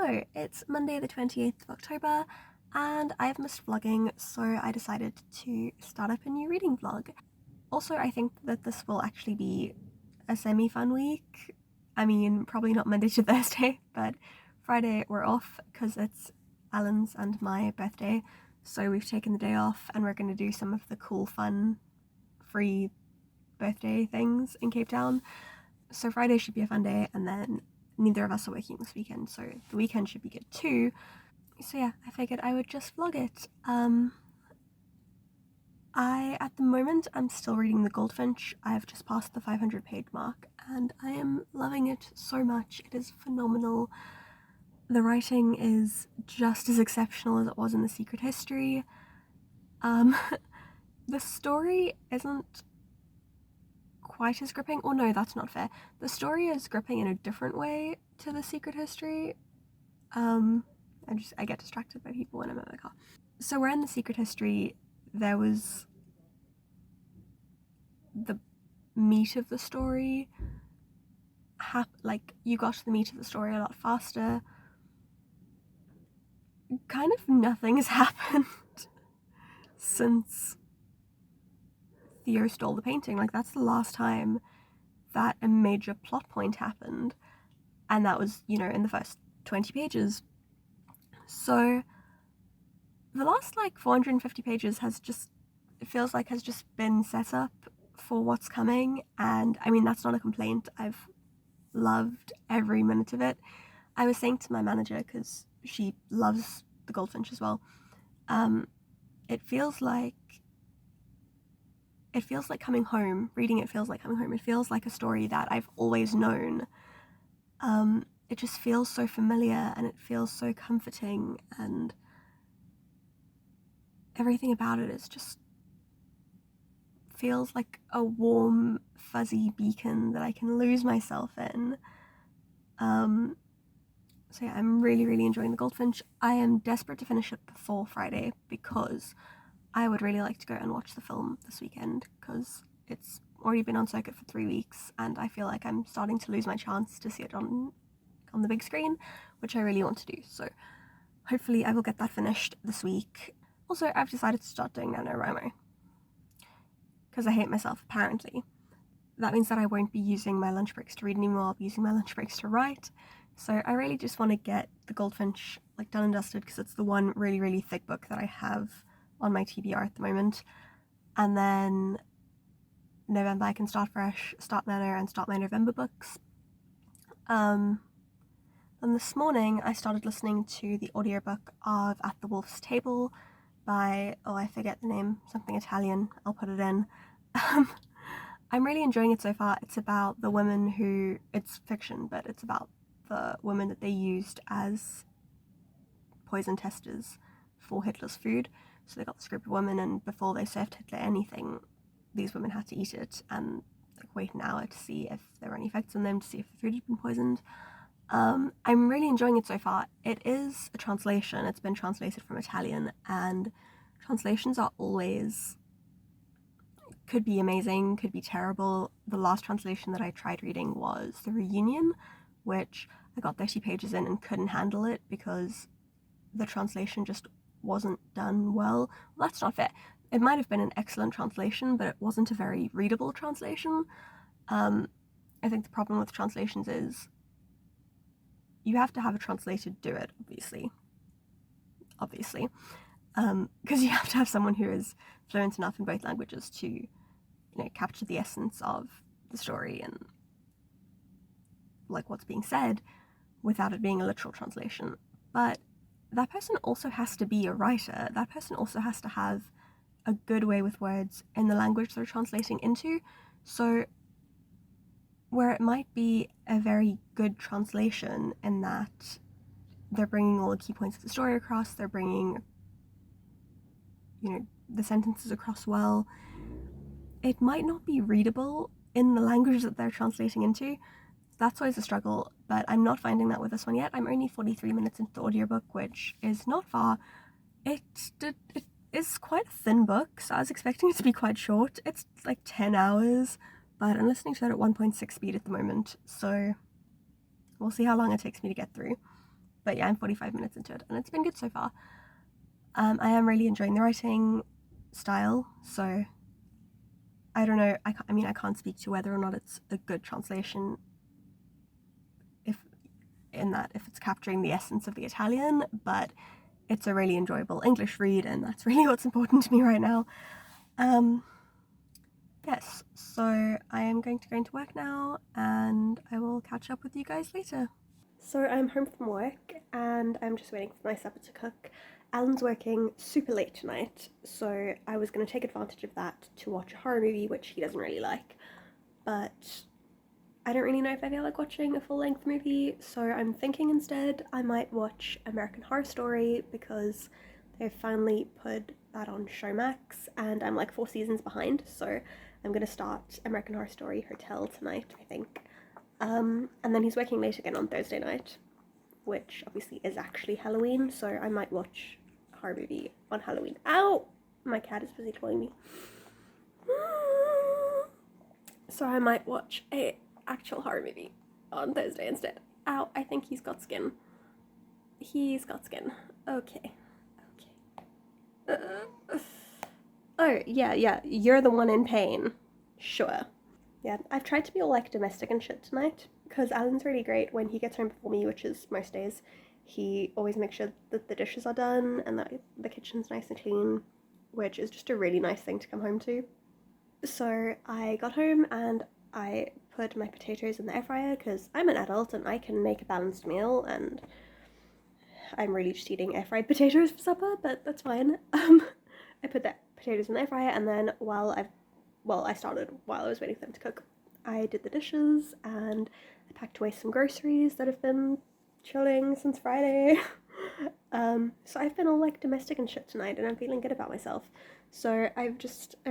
Hello, it's Monday the 28th of October and I've missed vlogging, so I decided to start up a new reading vlog. Also, I think that this will actually be a semi-fun week. I mean, probably not Monday to Thursday, but Friday we're off because it's Alan's and my birthday, so we've taken the day off and we're going to do some of the cool, fun, free birthday things in Cape Town. So Friday should be a fun day, and then neither of us are working this weekend, so the weekend should be good too. So yeah, I figured I would just vlog it. At the moment, I'm still reading the Goldfinch. I've just passed the 500-page mark, and I am loving it so much. It is phenomenal. The writing is just as exceptional as it was in The Secret History. The story isn't quite as gripping. Oh no, that's not fair. The story is gripping in a different way to The Secret History. I get distracted by people when I'm in my car. So where in The Secret History there was the meat of the story, you got to the meat of the story a lot faster. Kind of nothing has happened since Theo stole the painting. Like, that's the last time that a major plot point happened, and that was, you know, in the first 20 pages. So the last 450 pages has just been set up for what's coming, and I mean, that's not a complaint. I've loved every minute of it. I was saying to my manager, because she loves the Goldfinch as well, it feels like coming home. Reading it feels like coming home. It feels like a story that I've always known. It just feels so familiar, and it feels so comforting, and everything about it is just feels like a warm, fuzzy beacon that I can lose myself in. So yeah, I'm really, really enjoying the Goldfinch. I am desperate to finish it before Friday because I would really like to go and watch the film this weekend, because it's already been on circuit for 3 weeks and I feel like I'm starting to lose my chance to see it on the big screen, which I really want to do. So hopefully I will get that finished this week. Also, I've decided to start doing NaNoWriMo because I hate myself, apparently. That means that I won't be using my lunch breaks to read anymore. I'll be using my lunch breaks to write. So I really just want to get the Goldfinch done and dusted, because it's the one really, really thick book that I have on my TBR at the moment. And then November I can start fresh, start Nano, and start my November books. And this morning I started listening to the audiobook of At the Wolf's Table by, I forget the name, something Italian, I'll put it in. I'm really enjoying it so far. It's about the women who, it's fiction, but it's about the women that they used as poison testers for Hitler's food. So they got this group of women, and before they served Hitler anything, these women had to eat it and wait an hour to see if there were any effects on them, to see if the food had been poisoned. I'm really enjoying it so far. It is a translation. It's been translated from Italian, and translations are always, could be amazing, could be terrible. The last translation that I tried reading was The Reunion, which I got 30 pages in and couldn't handle it because the translation just wasn't done well. Well, that's not fair. It might have been an excellent translation, but it wasn't a very readable translation. I think the problem with translations is you have to have a translator do it, obviously, because you have to have someone who is fluent enough in both languages to, capture the essence of the story and what's being said without it being a literal translation. But that person also has to be a writer. That person also has to have a good way with words in the language they're translating into. So where it might be a very good translation in that they're bringing all the key points of the story across, they're bringing, the sentences across well, it might not be readable in the language that they're translating into. That's always a struggle, but I'm not finding that with this one yet. I'm only 43 minutes into the audiobook, which is not far. It is quite a thin book, so I was expecting it to be quite short. It's 10 hours, but I'm listening to it at 1.6 speed at the moment, so we'll see how long it takes me to get through. But yeah, I'm 45 minutes into it and it's been good so far. I am really enjoying the writing style, so I don't know, I can't speak to whether or not it's a good translation if it's capturing the essence of the Italian, but it's a really enjoyable English read, and that's really what's important to me right now. Yes, so I am going to go into work now, and I will catch up with you guys later. So I'm home from work, and I'm just waiting for my supper to cook. Alan's working super late tonight, so I was going to take advantage of that to watch a horror movie, which he doesn't really like, but I don't really know if I feel like watching a full-length movie, so I'm thinking instead I might watch American Horror Story, because they've finally put that on Showmax, and I'm like 4 seasons behind, so I'm going to start American Horror Story Hotel tonight, I think. And then he's working late again on Thursday night, which obviously is actually Halloween, so I might watch a horror movie on Halloween. Ow! My cat is busy clawing me. So I might watch a actual horror movie on Thursday instead. Ow, I think he's got skin. He's got skin. Okay. Oh, yeah, you're the one in pain. Sure. Yeah, I've tried to be all like domestic and shit tonight, because Alan's really great when he gets home before me, which is most days. He always makes sure that the dishes are done and that the kitchen's nice and clean, which is just a really nice thing to come home to. So I got home and I put my potatoes in the air fryer, because I'm an adult and I can make a balanced meal, and I'm really just eating air fried potatoes for supper, but that's fine. I put the potatoes in the air fryer, and then while I was waiting for them to cook, I did the dishes and I packed away some groceries that have been chilling since Friday. So I've been all like domestic and shit tonight, and I'm feeling good about myself. So I'm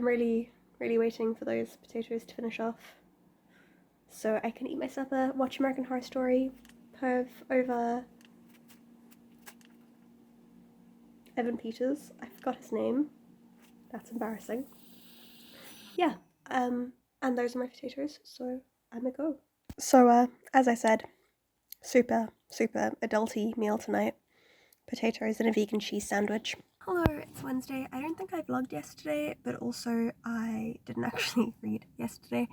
really waiting for those potatoes to finish off, so I can eat my supper, watch American Horror Story, perv over Evan Peters. I forgot his name. That's embarrassing. Yeah, and those are my potatoes, so I'm a go. So, as I said, super adulty meal tonight. Potatoes and a vegan cheese sandwich. Hello, it's Wednesday. I don't think I vlogged yesterday, but also I didn't actually read yesterday,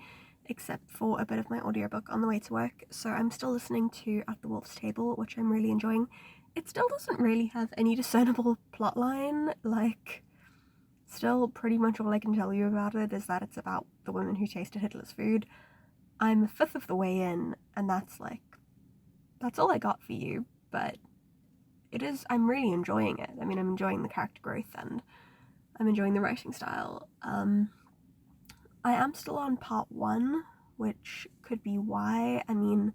except for a bit of my audiobook on the way to work, so I'm still listening to At the Wolf's Table, which I'm really enjoying. It still doesn't really have any discernible plotline, like, still pretty much all I can tell you about it is that it's about the woman who tasted Hitler's food. I'm a fifth of the way in, and that's all I got for you, but I'm really enjoying it. I mean, I'm enjoying the character growth and I'm enjoying the writing style. I am still on part 1, which could be why. I mean,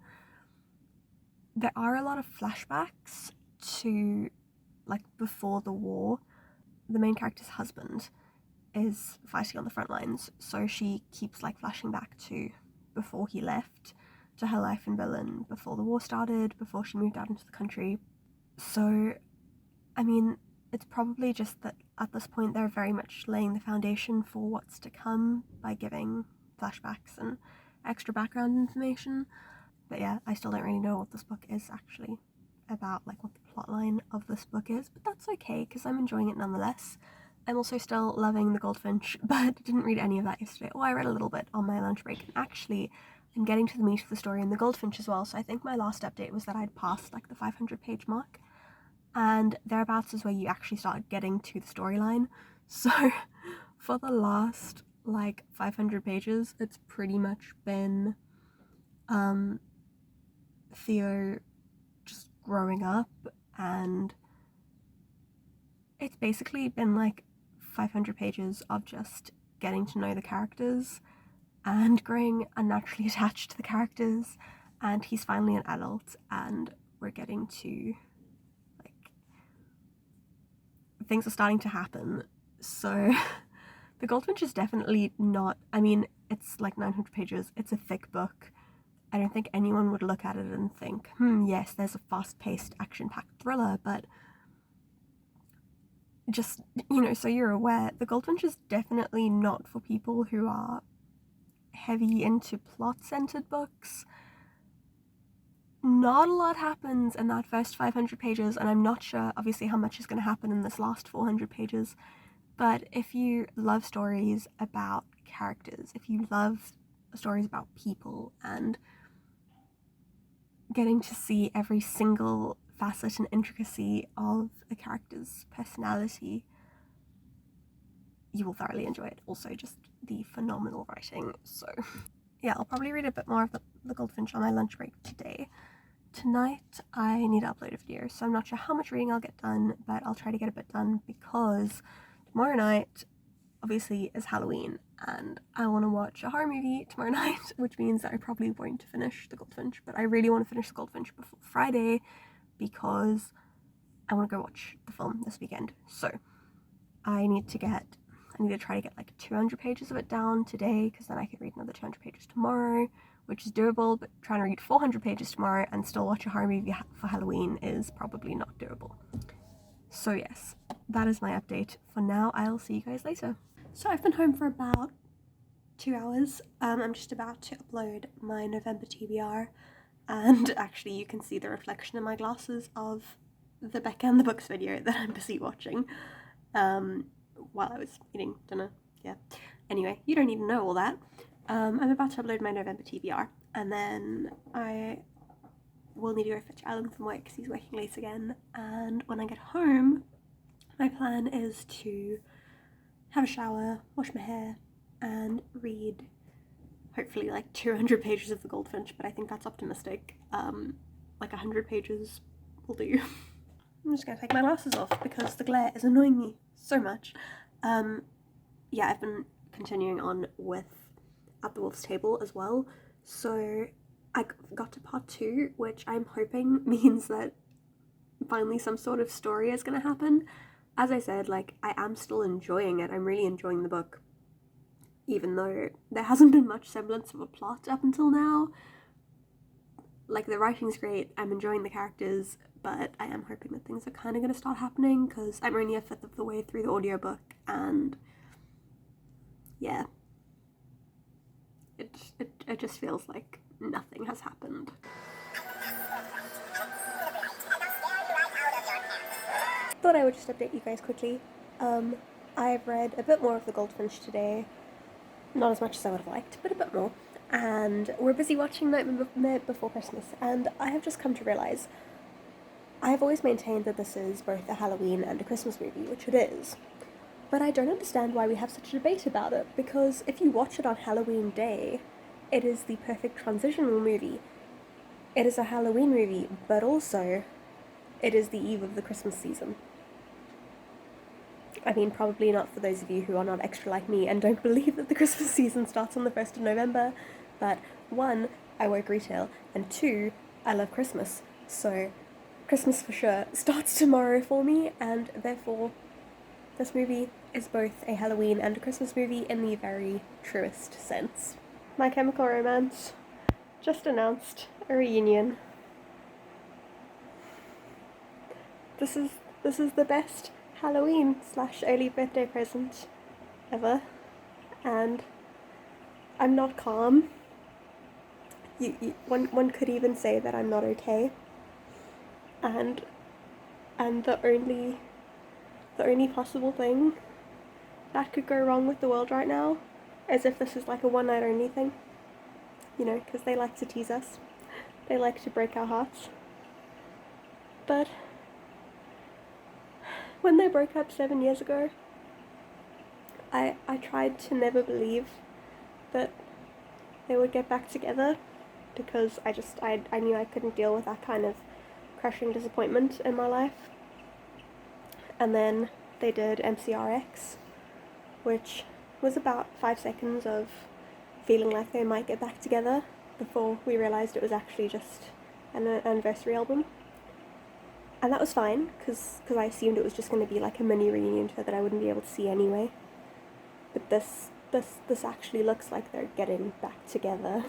there are a lot of flashbacks to, like, before the war. The main character's husband is fighting on the front lines, so she keeps, like, flashing back to before he left, to her life in Berlin, before the war started, before she moved out into the country. So, I mean, it's probably just that at this point they're very much laying the foundation for what's to come by giving flashbacks and extra background information. But yeah, I still don't really know what this book is actually about, like what the plotline of this book is, but that's okay because I'm enjoying it nonetheless. I'm also still loving The Goldfinch, but didn't read any of that yesterday. Oh, I read a little bit on my lunch break, and actually I'm getting to the meat of the story in The Goldfinch as well, so I think my last update was that I'd passed like the 500-page mark, and thereabouts is where you actually start getting to the storyline. So for the last like 500 pages, it's pretty much been Theo just growing up, and it's basically been like 500 pages of just getting to know the characters and growing unnaturally attached to the characters, and he's finally an adult and we're getting to, like, things are starting to happen. So The Goldfinch is definitely not, I mean, it's like 900 pages, it's a thick book. I don't think anyone would look at it and think, yes, there's a fast-paced, action-packed thriller, but just, so you're aware, The Goldfinch is definitely not for people who are heavy into plot-centered books. not a lot happens in that first 500 pages, and I'm not sure obviously how much is going to happen in this last 400 pages, but if you love stories about characters, if you love stories about people and getting to see every single facet and intricacy of a character's personality, you will thoroughly enjoy it. Also, just the phenomenal writing. So yeah, I'll probably read a bit more of the Goldfinch on my lunch break today. Tonight I need to upload a video, so I'm not sure how much reading I'll get done, but I'll try to get a bit done because tomorrow night obviously is Halloween and I want to watch a horror movie tomorrow night, which means that I probably won't finish the Goldfinch, but I really want to finish the Goldfinch before Friday because I want to go watch the film this weekend. So I need to try to get like 200 pages of it down today, because then I can read another 200 pages tomorrow, which is doable, but trying to read 400 pages tomorrow and still watch a horror movie for Halloween is probably not doable. So yes, that is my update. For now, I'll see you guys later. So I've been home for about 2 hours. I'm just about to upload my November TBR, and actually you can see the reflection in my glasses of the Becca and the Books video that I'm busy watching while I was eating dinner. Yeah. Anyway, you don't need to know all that. I'm about to upload my November TBR, and then I will need to go fetch Alan from work because he's working late again, and when I get home, my plan is to have a shower, wash my hair, and read hopefully like 200 pages of the Goldfinch, but I think that's optimistic. Like 100 pages will do. I'm just gonna take my glasses off because the glare is annoying me so much. Yeah, I've been continuing on with At the Wolf's Table as well, so I got to part 2, which I'm hoping means that finally some sort of story is gonna happen. As I said, like, I am still enjoying it. I'm really enjoying the book, even though there hasn't been much semblance of a plot up until now. Like, the writing's great, I'm enjoying the characters, but I am hoping that things are kind of going to start happening, because I'm only a fifth of the way through the audiobook, and yeah, it just feels like nothing has happened. Thought I would just update you guys quickly. I've read a bit more of the Goldfinch today, not as much as I would have liked, but a bit more. And we're busy watching Nightmare Before Christmas, and I have just come to realise I have always maintained that this is both a Halloween and a Christmas movie, which it is. But I don't understand why we have such a debate about it, because if you watch it on Halloween Day, it is the perfect transitional movie. It is a Halloween movie, but also it is the eve of the Christmas season. I mean, probably not for those of you who are not extra like me and don't believe that the Christmas season starts on the 1st of November, but 1, I work retail, and 2, I love Christmas, so Christmas for sure starts tomorrow for me, and therefore this movie is both a Halloween and a Christmas movie in the very truest sense. My Chemical Romance just announced a reunion. This is the best Halloween / early birthday present ever, and I'm not calm. One could even say that I'm not okay, and the only possible thing that could go wrong with the world right now is if this is like a one night only thing, you know, because they like to tease us, they like to break our hearts. But when they broke up 7 years ago, I tried to never believe that they would get back together, because I knew I couldn't deal with that kind of crushing disappointment in my life. And then they did MCRX, which was about 5 seconds of feeling like they might get back together before we realised it was actually just an anniversary album. And that was fine, because I assumed it was just going to be like a mini reunion tour that I wouldn't be able to see anyway. But this actually looks like they're getting back together.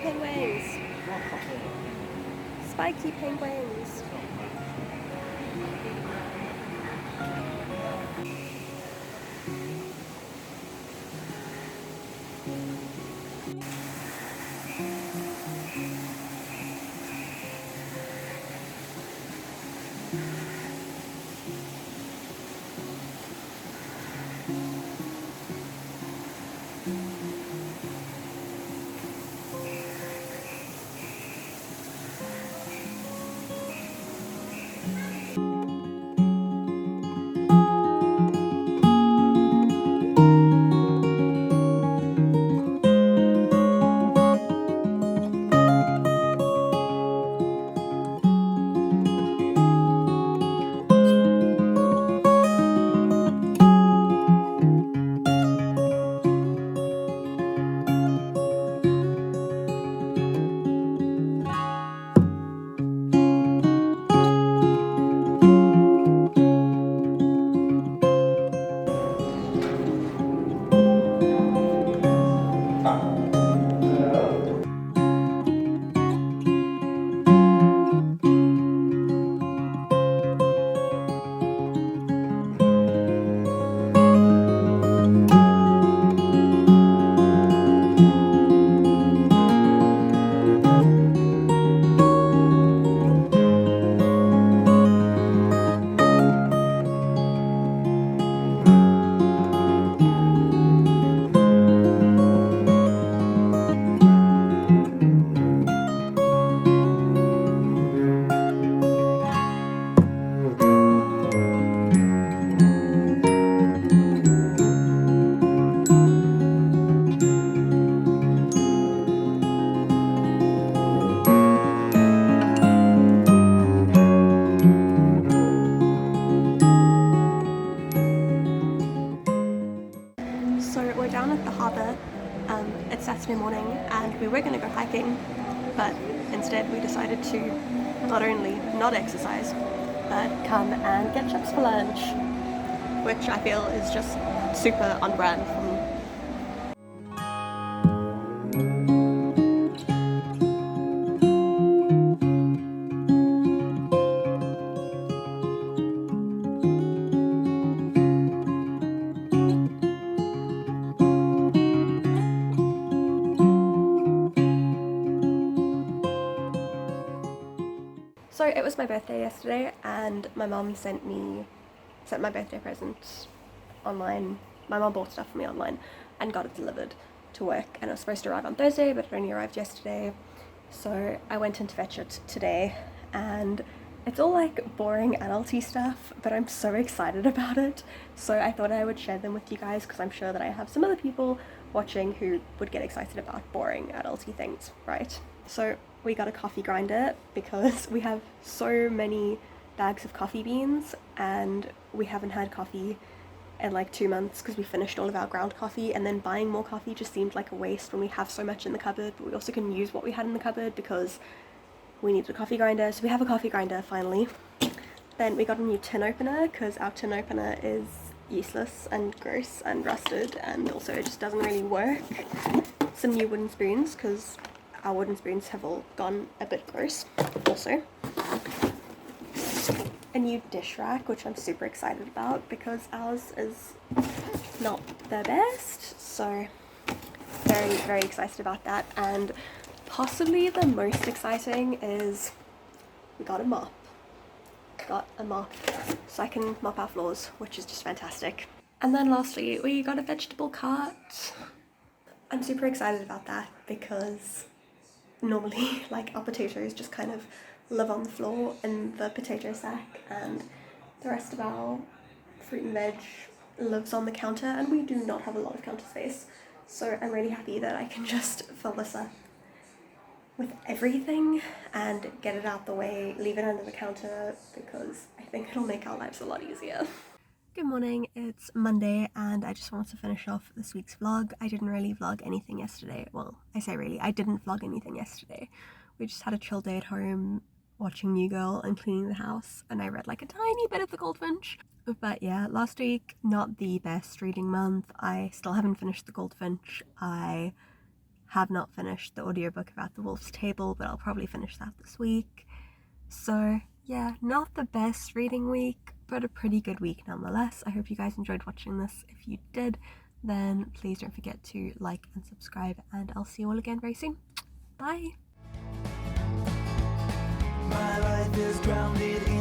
penguins! Spiky penguins! So we're down at the harbour, it's Saturday morning and we were going to go hiking, but instead we decided to not only not exercise, but come and get chips for lunch, which I feel is just super on brand for me. So it was my birthday yesterday and my mum sent my birthday present online. My mum bought stuff for me online and got it delivered to work, and it was supposed to arrive on Thursday but it only arrived yesterday. So I went in to fetch it today and it's all like boring adulty stuff, but I'm so excited about it. So I thought I would share them with you guys because I'm sure that I have some other people watching who would get excited about boring adulty things, right? So we got a coffee grinder because we have so many bags of coffee beans and we haven't had coffee in like 2 months because we finished all of our ground coffee, and then buying more coffee just seemed like a waste when we have so much in the cupboard, but we also couldn't use what we had in the cupboard because we needed a coffee grinder. So we have a coffee grinder finally. Then we got a new tin opener because our tin opener is useless and gross and rusted, and also it just doesn't really work. Some new wooden spoons because our wooden spoons have all gone a bit gross. Also a new dish rack, which I'm super excited about because ours is not the best, so very, very excited about that. And possibly the most exciting is we got a mop. So I can mop our floors, which is just fantastic. And then lastly, we got a vegetable cart. I'm super excited about that because normally like our potatoes just kind of live on the floor in the potato sack, and the rest of our fruit and veg lives on the counter, and we do not have a lot of counter space. So I'm really happy that I can just fill this up with everything and get it out the way, leave it under the counter, because I think it'll make our lives a lot easier. Good morning, it's Monday and I just wanted to finish off this week's vlog. I didn't really vlog anything yesterday. Well, I say really, I didn't vlog anything yesterday. We just had a chill day at home watching New Girl and cleaning the house, and I read like a tiny bit of the Goldfinch. But yeah, last week, not the best reading month. I still haven't finished the Goldfinch. I have not finished the audiobook about the Wolf's Table, but I'll probably finish that this week. So yeah, not the best reading week, but a pretty good week nonetheless. I hope you guys enjoyed watching this. If you did, then please don't forget to like and subscribe, and I'll see you all again very soon. Bye! My life is grounded in